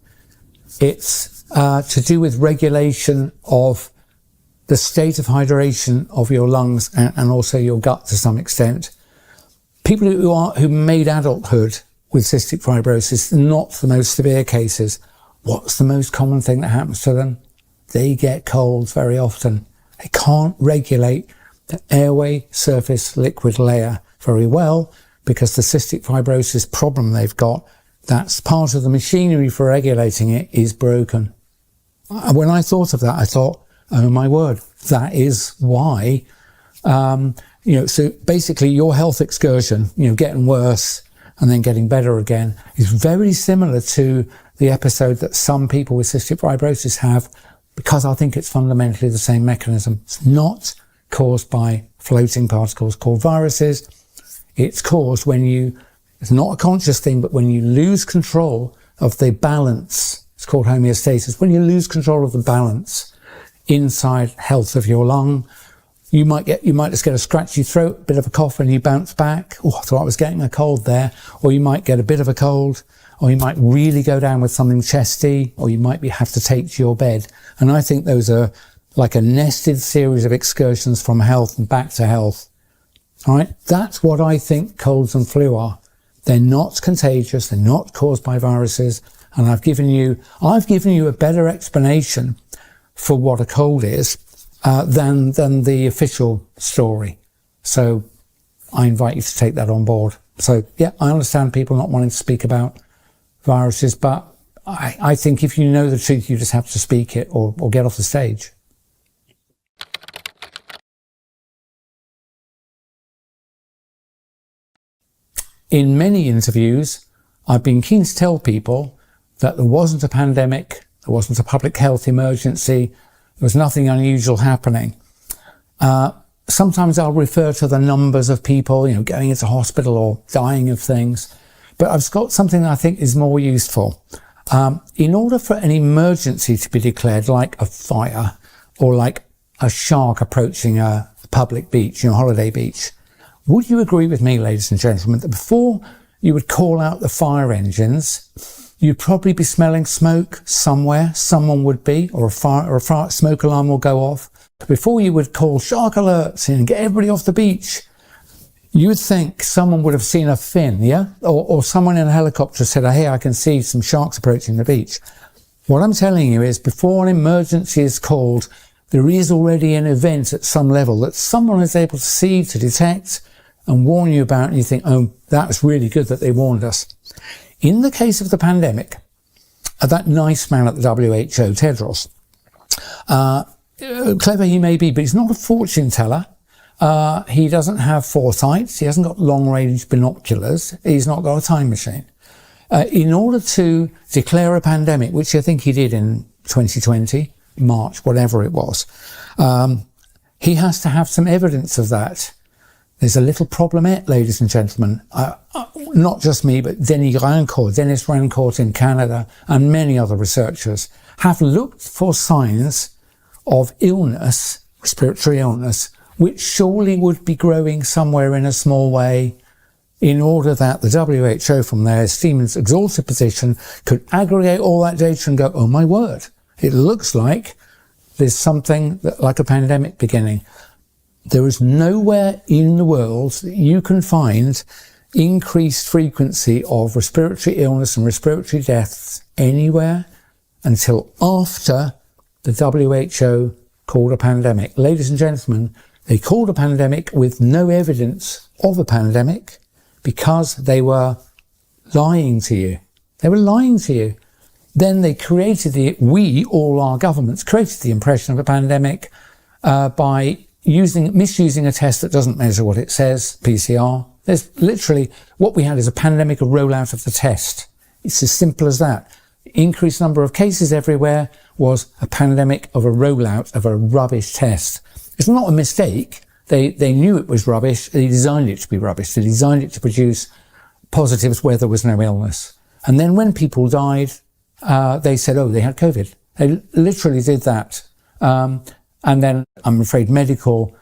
It's to do with regulation of the state of hydration of your lungs and also your gut to some extent. People who made adulthood with cystic fibrosis, not the most severe cases. What's the most common thing that happens to them? They get colds very often. They can't regulate the airway surface liquid layer very well because the cystic fibrosis problem they've got, that's part of the machinery for regulating it, is broken. When I thought of that, I thought, oh my word, that is why. So basically your health excursion, getting worse and then getting better again, is very similar to the episode that some people with cystic fibrosis have, because I think it's fundamentally the same mechanism. It's not caused by floating particles called viruses. It's caused it's not a conscious thing, but when you lose control of the balance, it's called homeostasis. When you lose control of the balance inside health of your lung. You might just get a scratchy throat, bit of a cough, and you bounce back. Oh, I thought I was getting a cold there. Or you might get a bit of a cold, or you might really go down with something chesty, or you might have to take to your bed. And I think those are like a nested series of excursions from health and back to health. All right, that's what I think colds and flu are. They're not contagious. They're not caused by viruses. And I've given you a better explanation for what a cold is than the official story. So I invite you to take that on board. So yeah, I understand people not wanting to speak about viruses, but I think if you know the truth, you just have to speak it or get off the stage. In many interviews, I've been keen to tell people that there wasn't a pandemic, there wasn't a public health emergency, there was nothing unusual happening. Sometimes I'll refer to the numbers of people, going into hospital or dying of things, but I've got something that I think is more useful. In order for an emergency to be declared, like a fire or like a shark approaching a public beach, holiday beach, would you agree with me, ladies and gentlemen, that before you would call out the fire engines, you'd probably be smelling smoke somewhere, someone would be, or a smoke alarm will go off. Before you would call shark alerts and get everybody off the beach, you would think someone would have seen a fin, yeah? Or someone in a helicopter said, hey, I can see some sharks approaching the beach. What I'm telling you is before an emergency is called, there is already an event at some level that someone is able to see, to detect, and warn you about, and you think, oh, that was really good that they warned us. In the case of the pandemic, that nice man at the WHO, Tedros, clever he may be, but he's not a fortune teller. He doesn't have foresight. He hasn't got long-range binoculars. He's not got a time machine. In order to declare a pandemic, which I think he did in 2020, March, whatever it was, he has to have some evidence of that. There's a little problemette, ladies and gentlemen. Not just me, but Dennis Rancourt in Canada and many other researchers have looked for signs of illness, respiratory illness, which surely would be growing somewhere in a small way in order that the WHO from their esteemed exalted position could aggregate all that data and go, oh my word, it looks like there's something like a pandemic beginning. There is nowhere in the world that you can find increased frequency of respiratory illness and respiratory deaths anywhere until after the WHO called a pandemic. Ladies and gentlemen, they called a pandemic with no evidence of a pandemic because they were lying to you. They were lying to you. Then they created all our governments created the impression of a pandemic by misusing a test that doesn't measure what it says, PCR. There's literally, what we had is a pandemic, a rollout of the test. It's as simple as that. Increased number of cases everywhere was a pandemic of a rollout of a rubbish test. It's not a mistake. They knew it was rubbish. They designed it to be rubbish. They designed it to produce positives where there was no illness. And then when people died, they said, oh, they had COVID. They literally did that. And then, I'm afraid, medical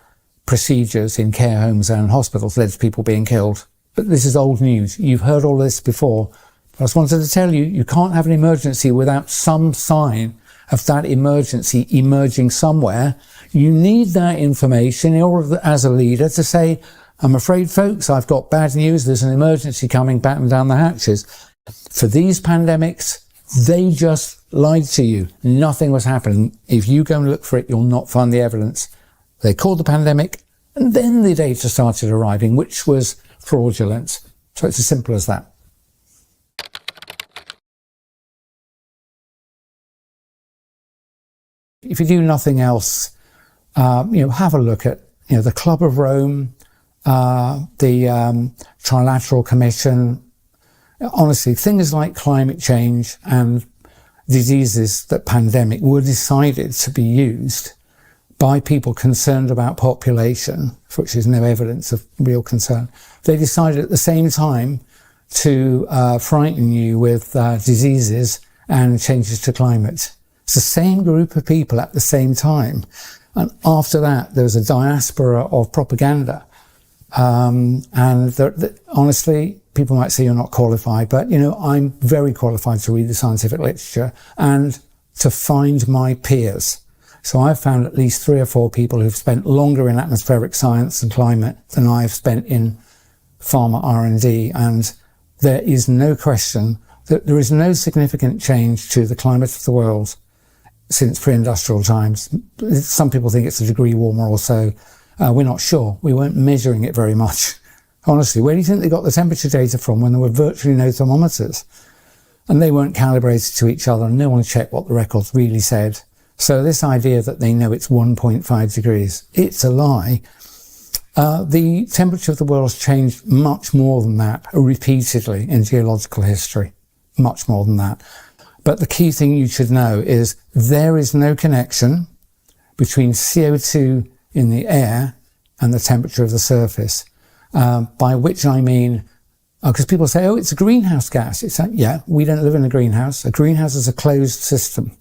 procedures in care homes and hospitals led to people being killed. But this is old news. You've heard all this before. But I just wanted to tell you, you can't have an emergency without some sign of that emergency emerging somewhere. You need that information in order, as a leader, to say, I'm afraid, folks, I've got bad news. There's an emergency coming, batten down the hatches. For these pandemics, they just lied to you. Nothing was happening. If you go and look for it, you'll not find the evidence. They called the pandemic, and then the data started arriving, which was fraudulent. So it's as simple as that. If you do nothing else, have a look at, the Club of Rome, the Trilateral Commission. Honestly, things like climate change and diseases that pandemic were decided to be used by people concerned about population, for which there's no evidence of real concern. They decided at the same time to frighten you with diseases and changes to climate. It's the same group of people at the same time. And after that, there was a diaspora of propaganda. Honestly, people might say you're not qualified, but, I'm very qualified to read the scientific literature and to find my peers. So I've found at least 3 or 4 people who've spent longer in atmospheric science and climate than I've spent in pharma R&D. And there is no question that there is no significant change to the climate of the world since pre-industrial times. Some people think it's a degree warmer or so. We're not sure. We weren't measuring it very much. Honestly, where do you think they got the temperature data from when there were virtually no thermometers? And they weren't calibrated to each other, and no one checked what the records really said. So this idea that they know it's 1.5 degrees, it's a lie. The temperature of the world has changed much more than that, repeatedly in geological history. Much more than that. But the key thing you should know is there is no connection between CO2 in the air and the temperature of the surface. By which I mean, because people say, oh, it's a greenhouse gas. It's like, yeah, we don't live in a greenhouse. A greenhouse is a closed system.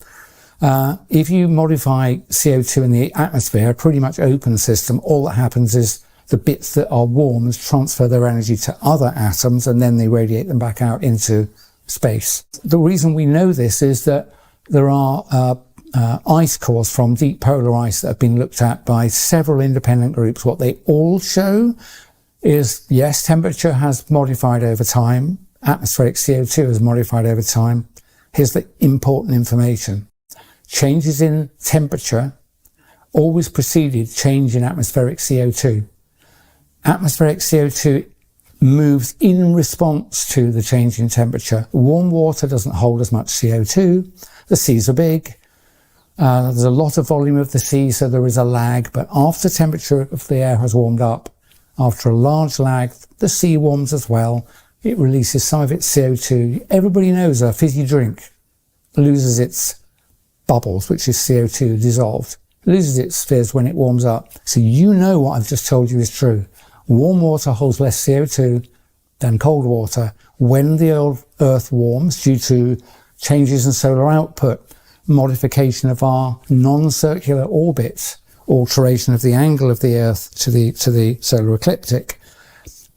If you modify CO2 in the atmosphere, a pretty much open system, all that happens is the bits that are warm transfer their energy to other atoms and then they radiate them back out into space. The reason we know this is that there are ice cores from deep polar ice that have been looked at by several independent groups. What they all show is, yes, temperature has modified over time. Atmospheric CO2 has modified over time. Here's the important information. Changes in temperature always preceded change in atmospheric CO2. Atmospheric CO2 moves in response to the change in temperature. Warm water doesn't hold as much CO2. The seas are big. There's a lot of volume of the sea, so there is a lag. But after temperature of the air has warmed up, after a large lag, the sea warms as well. It releases some of its CO2. Everybody knows a fizzy drink loses its bubbles, which is CO2 dissolved. It loses its fizz when it warms up. So you know what I've just told you is true. Warm water holds less CO2 than cold water. When the Earth warms due to changes in solar output, modification of our non-circular orbits, alteration of the angle of the Earth to the solar ecliptic,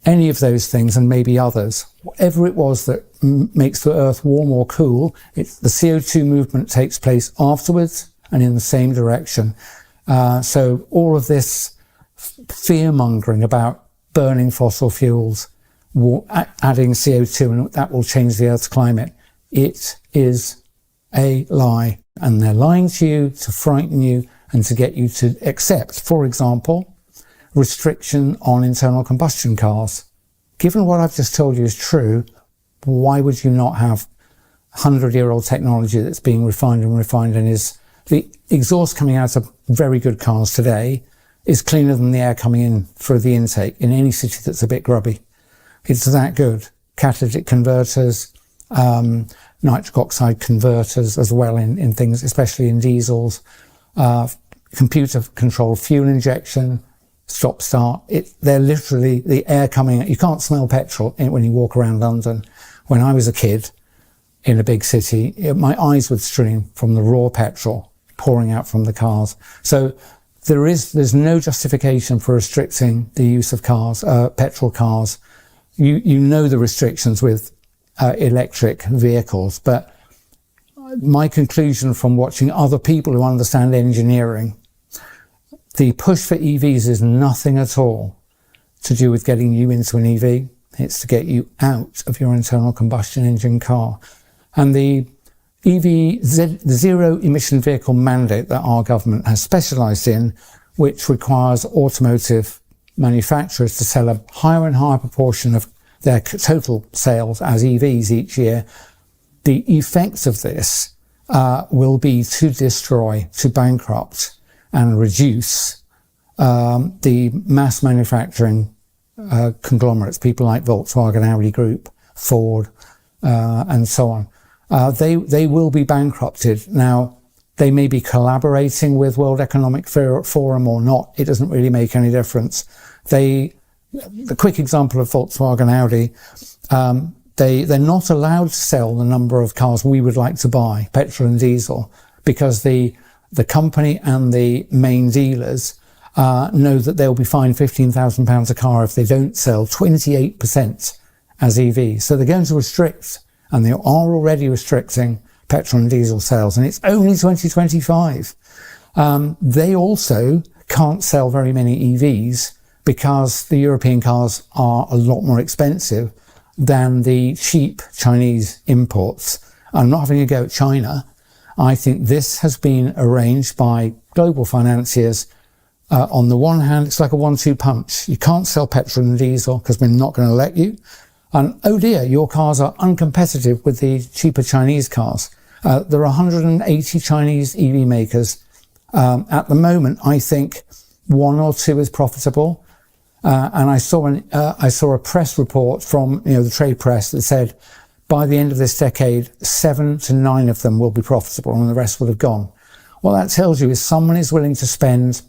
any of those things and maybe others, whatever it was that makes the Earth warm or cool, the CO2 movement takes place afterwards and in the same direction. So all of this fear-mongering about burning fossil fuels, adding CO2, and that will change the Earth's climate, it is a lie. And they're lying to you to frighten you and to get you to accept, for example, restriction on internal combustion cars. Given what I've just told you is true, why would you not have 100-year-old technology that's being refined and is the exhaust coming out of very good cars today is cleaner than the air coming in through the intake in any city that's a bit grubby. It's that good. Catalytic converters, nitric oxide converters as well in things, especially in diesels, computer controlled fuel injection, stop start. They're literally the air coming out. You can't smell petrol when you walk around London. When I was a kid in a big city, my eyes would stream from the raw petrol pouring out from the cars. So there's no justification for restricting the use of cars, petrol cars. You know the restrictions with electric vehicles, but my conclusion from watching other people who understand engineering, the push for EVs is nothing at all to do with getting you into an EV. It's to get you out of your internal combustion engine car. And the the zero emission vehicle mandate that our government has specialised in, which requires automotive manufacturers to sell a higher and higher proportion of their total sales as EVs each year, the effects of this will be to destroy, to bankrupt and reduce the mass manufacturing conglomerates, people like Volkswagen, Audi Group, Ford, and so on. They will be bankrupted. Now, they may be collaborating with World Economic Forum or not. It doesn't really make any difference. The quick example of Volkswagen, Audi, they're not allowed to sell the number of cars we would like to buy, petrol and diesel, because the company and the main dealers know that they'll be fined £15,000 a car if they don't sell 28% as EVs. So they're going to restrict, and they are already restricting, petrol and diesel sales, and it's only 2025. They also can't sell very many EVs because the European cars are a lot more expensive than the cheap Chinese imports. I'm not having a go at China. I think this has been arranged by global financiers. On the one hand, it's like a 1-2 punch. You can't sell petrol and diesel because we're not going to let you. And oh dear, your cars are uncompetitive with the cheaper Chinese cars. There are 180 Chinese EV makers. At the moment, I think 1 or 2 is profitable. And I saw a press report from, the trade press that said by the end of this decade, 7 to 9 of them will be profitable and the rest will have gone. What that tells you is someone is willing to spend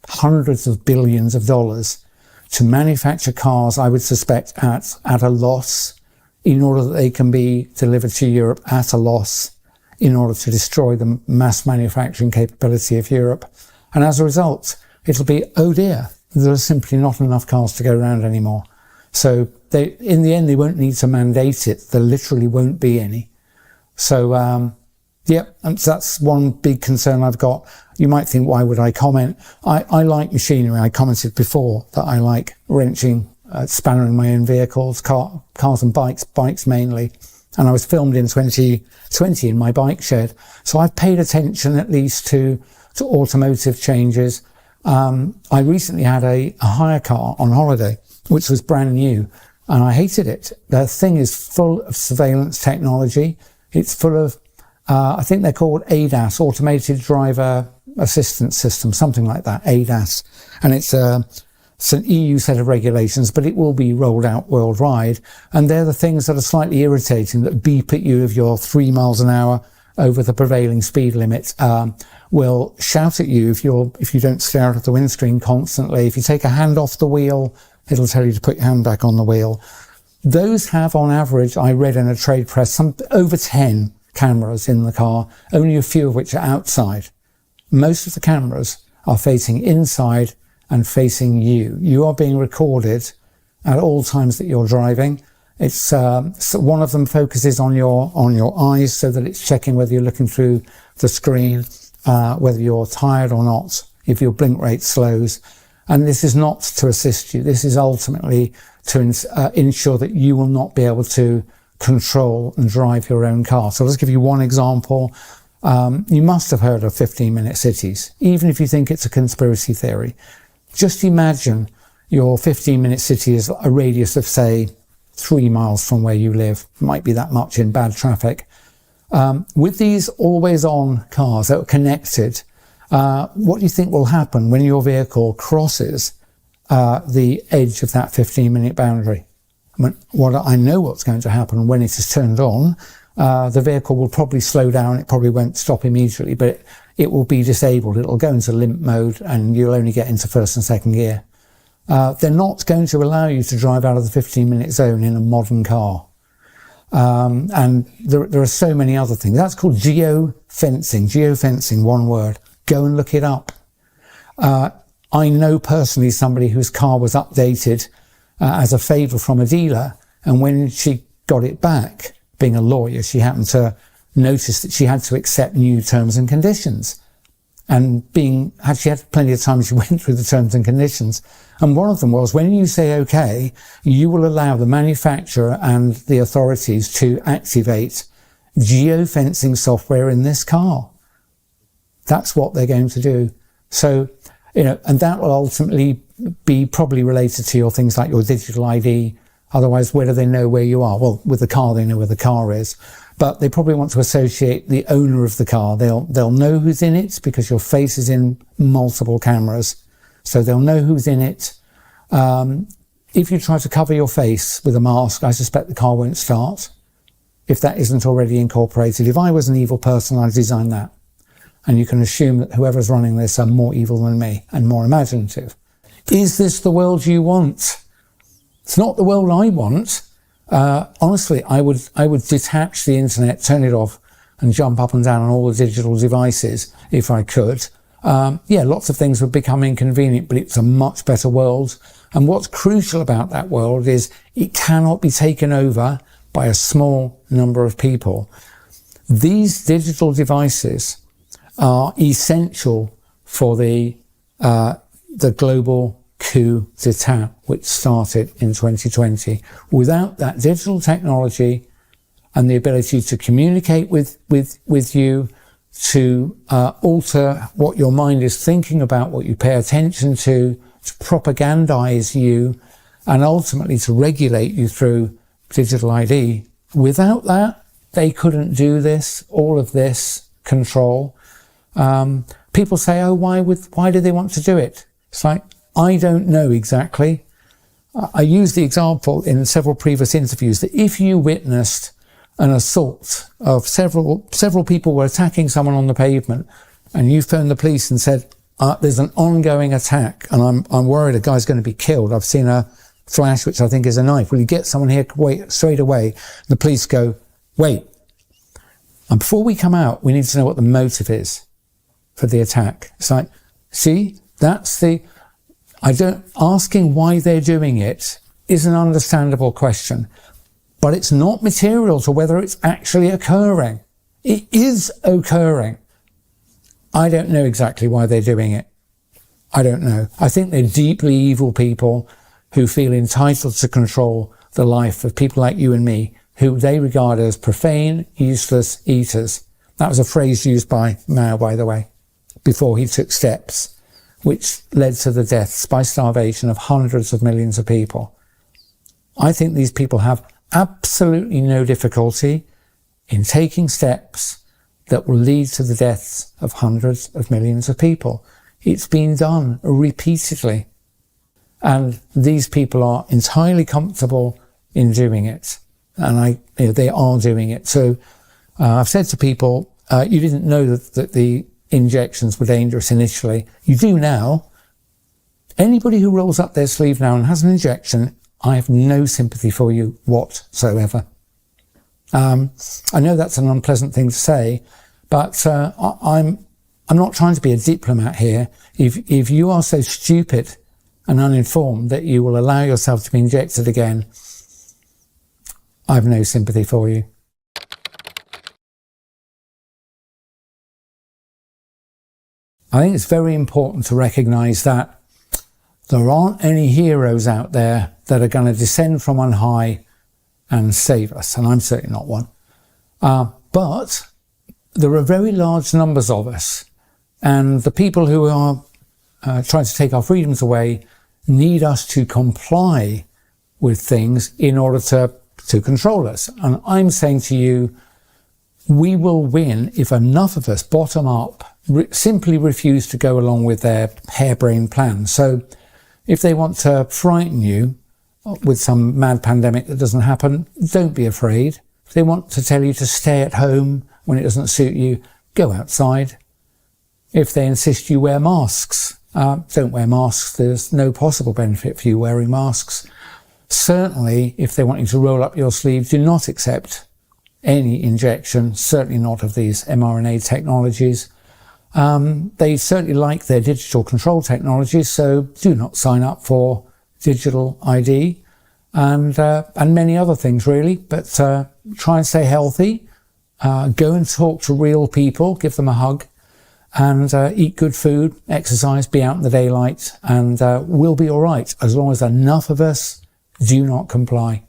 hundreds of billions of dollars to manufacture cars, I would suspect, at a loss in order that they can be delivered to Europe at a loss in order to destroy the mass manufacturing capability of Europe. And as a result, it'll be, oh dear, there are simply not enough cars to go around anymore. So in the end, they won't need to mandate it. There literally won't be any. So, and that's one big concern I've got. You might think, why would I comment? I like machinery. I commented before that I like wrenching, spannering my own vehicles, cars and bikes mainly. And I was filmed in 2020 in my bike shed. So I've paid attention at least to automotive changes. I recently had a hire car on holiday, which was brand new, and I hated it. The thing is full of surveillance technology. It's full of, I think they're called ADAS, Automated Driver Assistance System, something like that, ADAS. And it's an EU set of regulations, but it will be rolled out worldwide. And they're the things that are slightly irritating, that beep at you if you're 3 miles an hour over the prevailing speed limit, will shout at you if you don't stare out of the windscreen constantly. If you take a hand off the wheel, it'll tell you to put your hand back on the wheel. Those have, on average, I read in a trade press, over 10 cameras in the car, only a few of which are outside. Most of the cameras are facing inside and facing you. You are being recorded at all times that you're driving. It's so one of them focuses on your eyes so that it's checking whether you're looking through the screen, whether you're tired or not, if your blink rate slows. And this is not to assist you. This is ultimately to ensure that you will not be able to control and drive your own car. So let's give you one example. You must have heard of 15-minute cities, even if you think it's a conspiracy theory. Just imagine your 15-minute city is a radius of, say, 3 miles from where you live. It might be that much in bad traffic. With these always-on cars that are connected, what do you think will happen when your vehicle crosses the edge of that 15-minute boundary? I know what's going to happen when it is turned on. The vehicle will probably slow down. It probably won't stop immediately, but it will be disabled. It'll go into limp mode and you'll only get into first and second gear. They're not going to allow you to drive out of the 15-minute zone in a modern car. And there are so many other things. That's called geofencing, one word. Go and look it up. I know personally somebody whose car was updated as a favour from a dealer, and when she got it back, being a lawyer, she happened to notice that she had to accept new terms and conditions. And she had plenty of time, she went through the terms and conditions. And one of them was, when you say OK, you will allow the manufacturer and the authorities to activate geofencing software in this car. That's what they're going to do. So, and that will ultimately be probably related to your things like your digital ID. Otherwise, where do they know where you are? Well, with the car, they know where the car is. But they probably want to associate the owner of the car. They'll know who's in it because your face is in multiple cameras. So they'll know who's in it. If you try to cover your face with a mask, I suspect the car won't start if that isn't already incorporated. If I was an evil person, I'd design that. And you can assume that whoever's running this are more evil than me and more imaginative. Is this the world you want? It's not the world I want. Honestly, I would detach the internet, turn it off, and jump up and down on all the digital devices if I could. Yeah, lots of things would become inconvenient, but it's a much better world. And what's crucial about that world is it cannot be taken over by a small number of people. These digital devices are essential for the global coup d'etat, which started in 2020. Without that digital technology and the ability to communicate with you, to alter what your mind is thinking about, what you pay attention to propagandize you, and ultimately to regulate you through digital ID. Without that, they couldn't do this, all of this control. People say, oh, why do they want to do it? It's like, I don't know exactly. I used the example in several previous interviews that if you witnessed an assault of several people were attacking someone on the pavement, and you phoned the police and said, there's an ongoing attack and I'm worried a guy's going to be killed. I've seen a flash, which I think is a knife. Will you get someone here straight away? The police go, wait. And before we come out, we need to know what the motive is for the attack. It's like, see, asking why they're doing it is an understandable question, but it's not material to whether it's actually occurring. It is occurring. I don't know exactly why they're doing it. I don't know. I think they're deeply evil people who feel entitled to control the life of people like you and me, who they regard as profane, useless eaters. That was a phrase used by Mao, by the way, before he took steps, which led to the deaths by starvation of hundreds of millions of people. I think these people have absolutely no difficulty in taking steps that will lead to the deaths of hundreds of millions of people. It's been done repeatedly. And these people are entirely comfortable in doing it. And they are doing it. So I've said to people, you didn't know that the injections were dangerous initially. You do now. Anybody who rolls up their sleeve now and has an injection, I have no sympathy for you whatsoever. I know that's an unpleasant thing to say, but I'm not trying to be a diplomat here. If you are so stupid and uninformed that you will allow yourself to be injected again, I have no sympathy for you. I think it's very important to recognise that there aren't any heroes out there that are going to descend from on high and save us, and I'm certainly not one. But there are very large numbers of us, and the people who are trying to take our freedoms away need us to comply with things in order to control us. And I'm saying to you, we will win if enough of us, bottom up, simply refuse to go along with their harebrained plans. So if they want to frighten you with some mad pandemic that doesn't happen, don't be afraid. If they want to tell you to stay at home when it doesn't suit you, go outside. If they insist you wear masks, don't wear masks. There's no possible benefit for you wearing masks. Certainly, if they want you to roll up your sleeve, do not accept any injection, certainly not of these mRNA technologies. They certainly like their digital control technologies, so do not sign up for digital ID and many other things really, but try and stay healthy, go and talk to real people, give them a hug, and eat good food, exercise, be out in the daylight, and we'll be all right as long as enough of us do not comply.